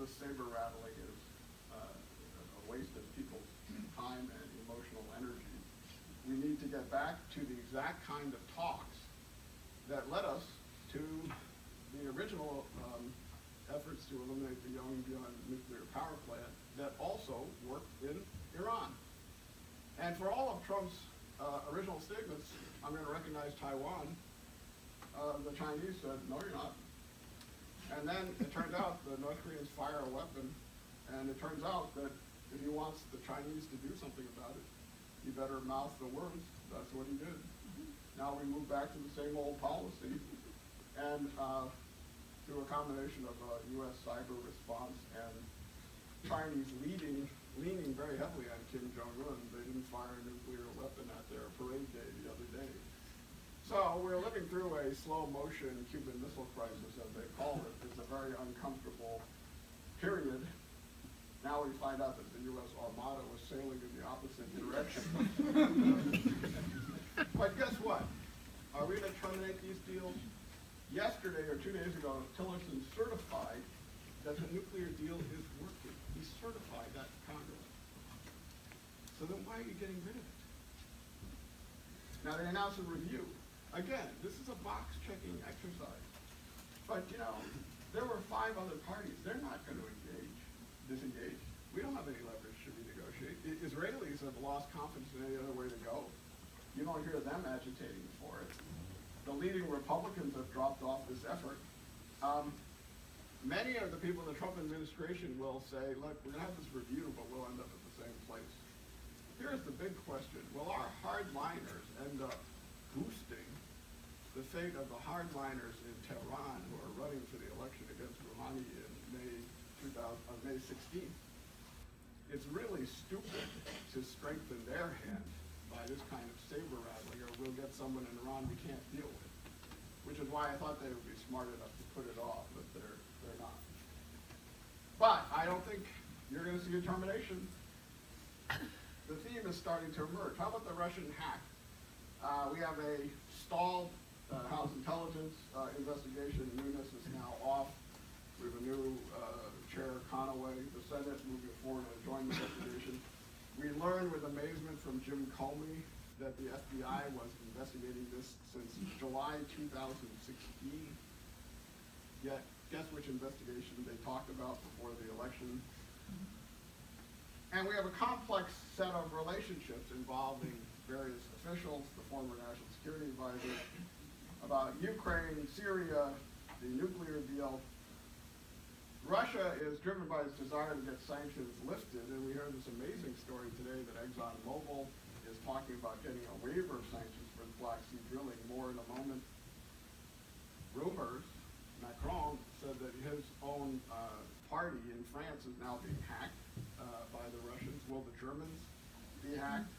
this saber rattling is a waste of people's time and emotional energy. We need to get back to the exact kind of talks that led us to the original efforts to eliminate the Yongbyon nuclear power plant that also worked in Iran. And for all of Trump's original statements, I'm going to recognize Taiwan, the Chinese said, no, you're not. And then it turned out the North Koreans fire a weapon, and it turns out that if he wants the Chinese to do something about it, he better mouth the words. That's what he did. Now we move back to the same old policy, and through a combination of U.S. cyber response and Chinese leaning very heavily on Kim Jong-un, they didn't fire a nuclear weapon at their parade day the other day. So we're living through a slow-motion Cuban Missile Crisis, as they call it. It's a very uncomfortable period. Now we find out that the U.S. Armada was sailing in the opposite direction. But guess what? Are we going to terminate these deals? Yesterday or 2 days ago, Tillerson certified that the nuclear deal is working. He certified that to Congress. So then why are you getting rid of it? Now they announced a review. Again, this is a box-checking exercise. But, you know, there were 5 other parties. They're not going to disengage. We don't have any leverage to renegotiate. The Israelis have lost confidence in any other way to go. You don't hear them agitating for it. The leading Republicans have dropped off this effort. Many of the people in the Trump administration will say, look, we're going to have this review, but we'll end up at the same place. Here's the big question. Will our hardliners end up boosting the fate of the hardliners in Tehran who are running for the election against Rouhani in May 16th? It's really stupid to strengthen their hand by this kind of saber rattling, or we'll get someone in Iran we can't deal with. Which is why I thought they would be smart enough to put it off, but they're not. But I don't think you're going to see a termination. The theme is starting to emerge. How about the Russian hack? We have a stalled House Intelligence investigation. Nunes is now off. We have a new chair, Conaway. The Senate moving forward on a joint investigation. We learned with amazement from Jim Comey that the FBI was investigating this since July 2016. Yet, guess which investigation they talked about before the election? And we have a complex set of relationships involving various officials, the former National Security Advisor, about Ukraine, Syria, the nuclear deal. Russia is driven by its desire to get sanctions lifted, and we heard this amazing story today that ExxonMobil is talking about getting a waiver of sanctions for the Black Sea drilling. More in a moment. Rumors, Macron said that his own party in France is now being hacked by the Russians. Will the Germans be hacked?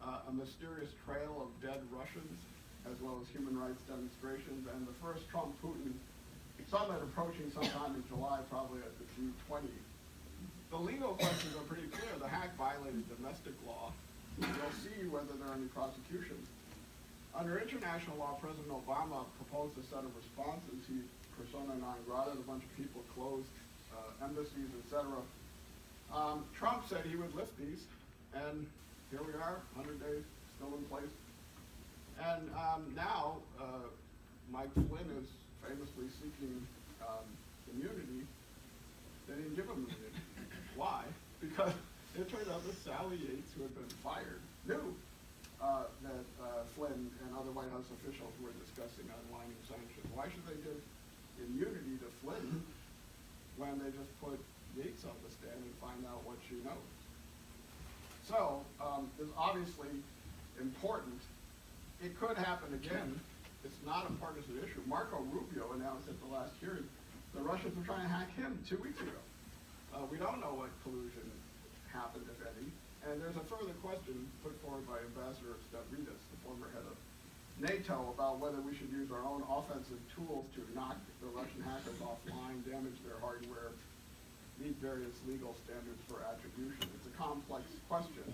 A mysterious trail of dead Russians, as well as human rights demonstrations, and the first Trump-Putin summit approaching sometime in July, probably at the G20. The legal questions are pretty clear. The hack violated domestic law. We'll see whether there are any prosecutions. Under international law, President Obama proposed a set of responses. He persona non grata, a bunch of people closed embassies, etc. Trump said he would lift these, and here we are, 100 days, still in place. And now, Mike Flynn is famously seeking immunity. They didn't give him immunity. Why? Because it turned out that Sally Yates, who had been fired, knew that Flynn and other White House officials were discussing unwinding sanctions. Why should they give immunity to Flynn when they just put Yates on the stand and find out what she knows? So, it's obviously important. It could happen again. It's not a partisan issue. Marco Rubio announced at the last hearing the Russians were trying to hack him 2 weeks ago. We don't know what collusion happened, if any. And there's a further question put forward by Ambassador Stavridis, the former head of NATO, about whether we should use our own offensive tools to knock the Russian hackers offline, damage their hardware, meet various legal standards for attribution. It's a complex question.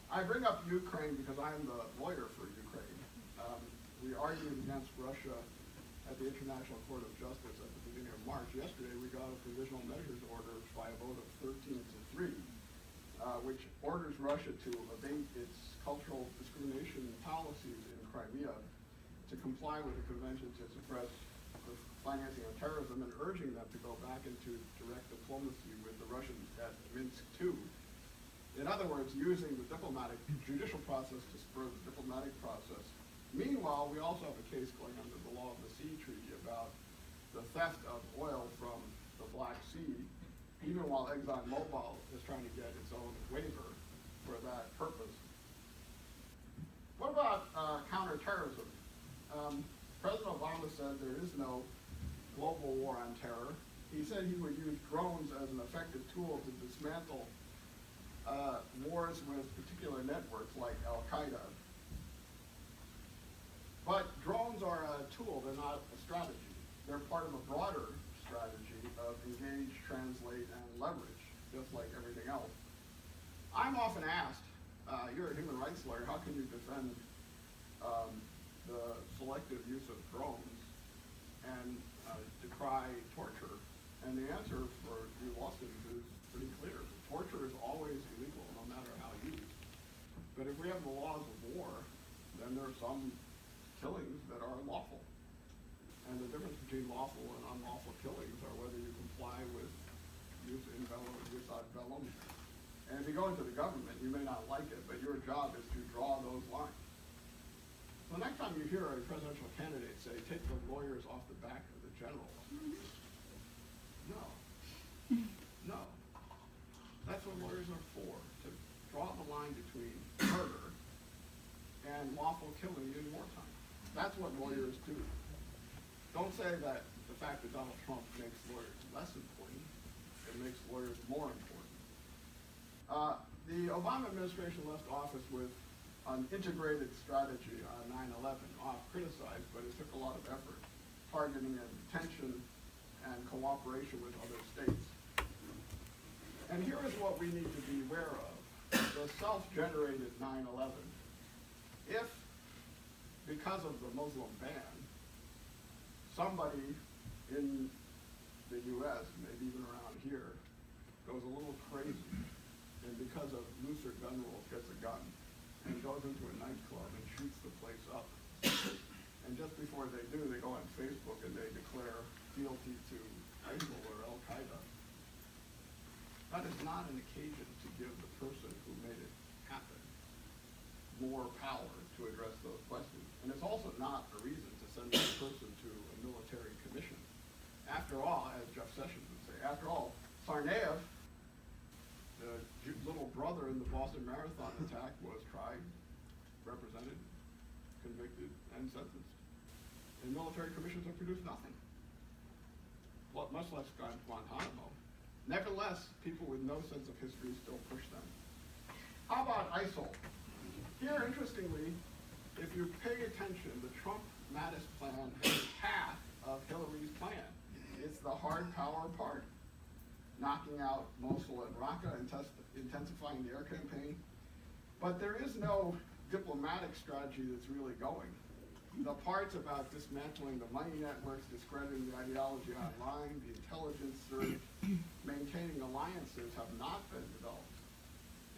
I bring up Ukraine because I am the lawyer for Ukraine. We argued against Russia at the International Court of Justice at the beginning of March. Yesterday, we got a provisional measures order by a vote of 13-3, which orders Russia to abate its cultural discrimination policies in Crimea, to comply with the Convention to suppress the financing of terrorism, and urging them to go back into direct diplomacy with the Russians at Minsk II. In other words, using the judicial process to spur the diplomatic process. Meanwhile, we also have a case going under the Law of the Sea Treaty about the theft of oil from the Black Sea, even while ExxonMobil is trying to get its own waiver for that purpose. What about counterterrorism? President Obama said there is no global war on terror. He said he would use drones as an effective tool to dismantle wars with particular networks like Al-Qaeda. But drones are a tool, they're not a strategy. They're part of a broader strategy of engage, translate, and leverage, just like everything else. I'm often asked, you're a human rights lawyer, how can you defend the selective use of drones and decry torture? And the answer for you law students is pretty clear. Torture is always illegal, no matter how used. But if we have the laws of war, then there are some killings that are unlawful. And the difference between lawful and unlawful killings are whether you comply with jus in bellum or jus ad bellum. And if you go into the government, you may not like it, but your job is to draw those lines. So the next time you hear a presidential candidate say, take the lawyers off the back of the generals, no. No. That's what lawyers are for, to draw the line between murder and lawful killing in wartime. That's what lawyers do. Don't say that the fact that Donald Trump makes lawyers less important, it makes lawyers more important. The Obama administration left office with an integrated strategy on 9/11, oft criticized, but it took a lot of effort, targeting and detention and cooperation with other states. And here is what we need to be aware of. The self-generated 9/11. If, because of the Muslim ban, somebody in the U.S., maybe even around here, goes a little crazy, and because of looser gun rules gets a gun, and goes into a nightclub and shoots the place up, and just before they do, they go on Facebook and they declare fealty to ISIL or Al-Qaeda. That is not an occasion to give the person who made it happen more power to address those questions. And it's also not a reason to send that person to a military commission. After all, as Jeff Sessions would say, after all, Tsarnaev, the little brother in the Boston Marathon attack, was tried, represented, convicted, and sentenced. And military commissions have produced nothing, much less Guantanamo. Nevertheless, people with no sense of history still push them. How about ISIL? Here, interestingly, if you pay attention, the Trump-Mattis plan is half of Hillary's plan. It's the hard power part, knocking out Mosul and Raqqa, intensifying the air campaign. But there is no diplomatic strategy that's really going. The parts about dismantling the money networks, discrediting the ideology online, the intelligence surge, maintaining alliances have not been developed.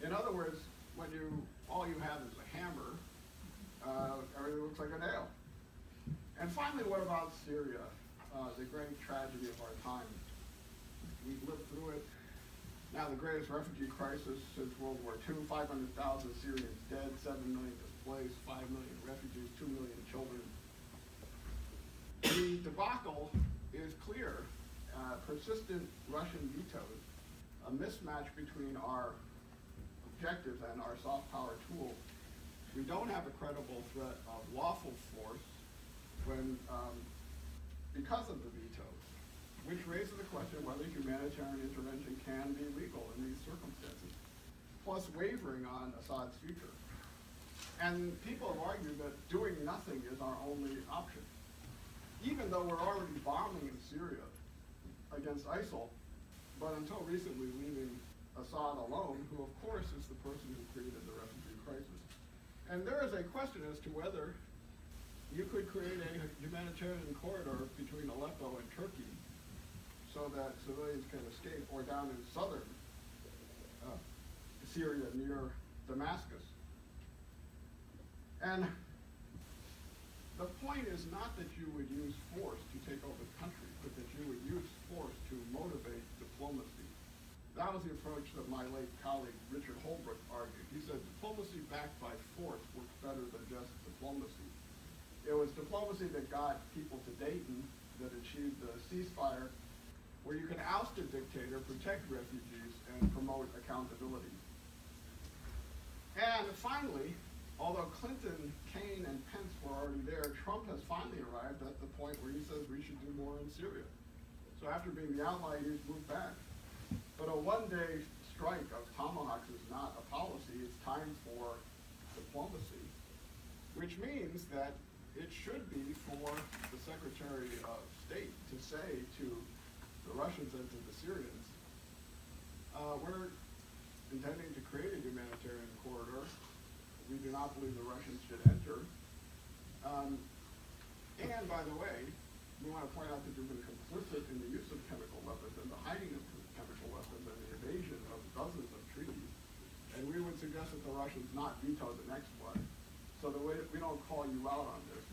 In other words, when all you have is a hammer, everything looks like a nail. And finally, what about Syria, the great tragedy of our time? We've lived through it. Now the greatest refugee crisis since World War II, 500,000 Syrians dead, 7 million displaced, 5 million refugees, 2 million children. The debacle is clear. Persistent Russian vetoes, a mismatch between our objectives and our soft power tools. We don't have a credible threat of lawful force because of the vetoes, which raises the question whether humanitarian intervention can be legal in these circumstances, plus wavering on Assad's future. And people have argued that doing nothing is our only option. Even though we're already bombing in Syria against ISIL, but until recently leaving Assad alone, who of course is the person who created the refugee crisis. And there is a question as to whether you could create a humanitarian corridor between Aleppo and Turkey so that civilians can escape, or down in southern Syria near Damascus. And the point is not that you would use force to take over the country, but that you would use force to motivate diplomacy. That was the approach that my late colleague Richard Holbrooke argued. He said diplomacy backed by force works better than just diplomacy. It was diplomacy that got people to Dayton, that achieved the ceasefire, where you can oust a dictator, protect refugees, and promote accountability. And finally, although Clinton, Kaine, and Pence were already there, Trump has finally arrived at the point where he says we should do more in Syria. So after being the ally, he's moved back. But a one-day strike of tomahawks is not a policy. It's time for diplomacy, which means that it should be for the Secretary of State to say to the Russians and to the Syrians, we're intending to create a humanitarian corridor. We do not believe the Russians should enter. And by the way, we want to point out that you've been complicit in the use of chemical weapons and the hiding of chemical weapons and the evasion of dozens of treaties. And we would suggest that the Russians not veto the next one, so that we don't call you out on this.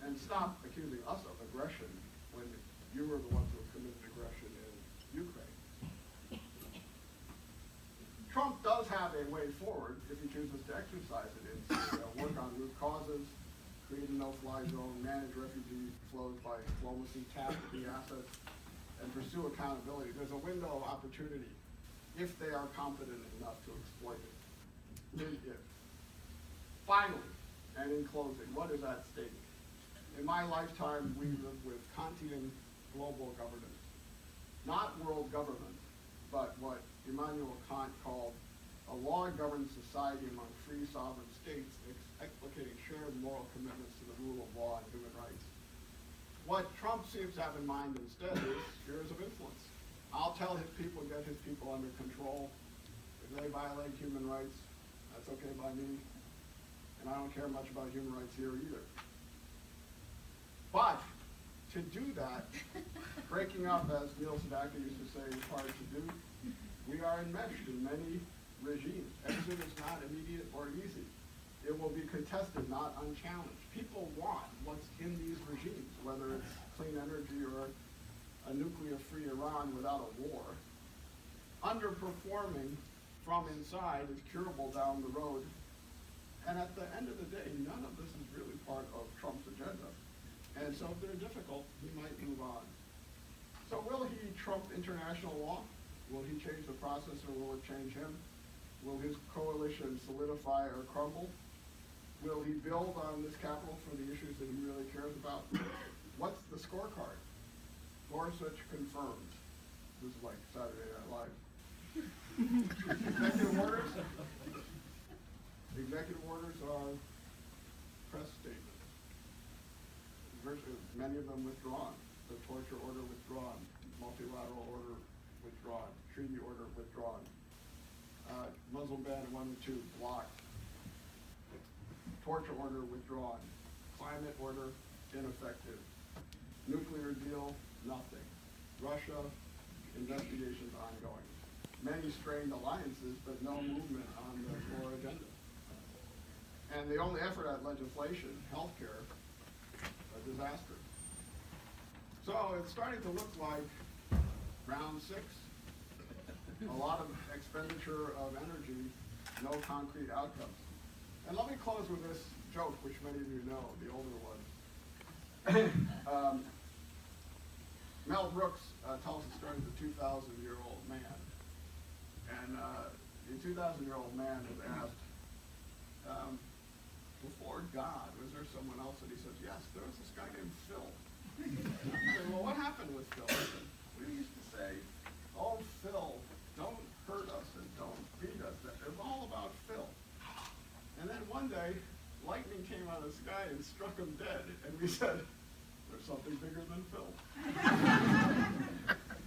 And stop accusing us of aggression when you were the ones who committed aggression in Ukraine. Trump does have a way forward if he chooses to exercise it in Syria, work on root causes, create a no-fly zone, manage refugee flows by diplomacy, tap the assets, and pursue accountability. There's a window of opportunity if they are competent enough to exploit it. Finally, and in closing, what is at stake? In my lifetime, we live with Kantian global governance. Not world government, but what Immanuel Kant called a law-governed society among free sovereign states explicating shared moral commitments to the rule of law and human rights. What Trump seems to have in mind instead is spheres of influence. I'll tell his people, get his people under control. If they violate human rights, that's okay by me. And I don't care much about human rights here either. But to do that, breaking up, as Neil Sedaka used to say, is hard to do. We are enmeshed in many regimes. Exit is not immediate or easy. It will be contested, not unchallenged. People want what's in these regimes, whether it's clean energy or a nuclear-free Iran without a war. Underperforming from inside is curable down the road. And at the end of the day, none of this is really part of Trump's agenda. And so if they're difficult, he might move on. So will he trump international law? Will he change the process, or will it change him? Will his coalition solidify or crumble? Will he build on this capital for the issues that he really cares about? What's the scorecard? Gorsuch confirmed. This is like Saturday Night Live. Executive orders? Executive orders are press statements. Many of them withdrawn. The torture order withdrawn. Multilateral order withdrawn. Treaty order withdrawn. Muslim ban 1 and 2 blocked. Torture order withdrawn. Climate order ineffective. Nuclear deal, nothing. Russia, investigations ongoing. Many strained alliances, but no movement on the core agenda. And the only effort at legislation, healthcare, a disaster. So it's starting to look like round 6. A lot of expenditure of energy, no concrete outcomes. And let me close with this joke, which many of you know, the older one. Mel Brooks tells the story of the 2,000-year-old man. And the 2,000-year-old man is asked, before God, was there someone else? And he says, yes, there was this guy named Phil. I said, well, what happened with Phil? I said, we used to say, oh, Phil, don't hurt us and don't beat us. It was all about Phil. And then one day, lightning came out of the sky and struck him dead. And we said, there's something bigger than Phil.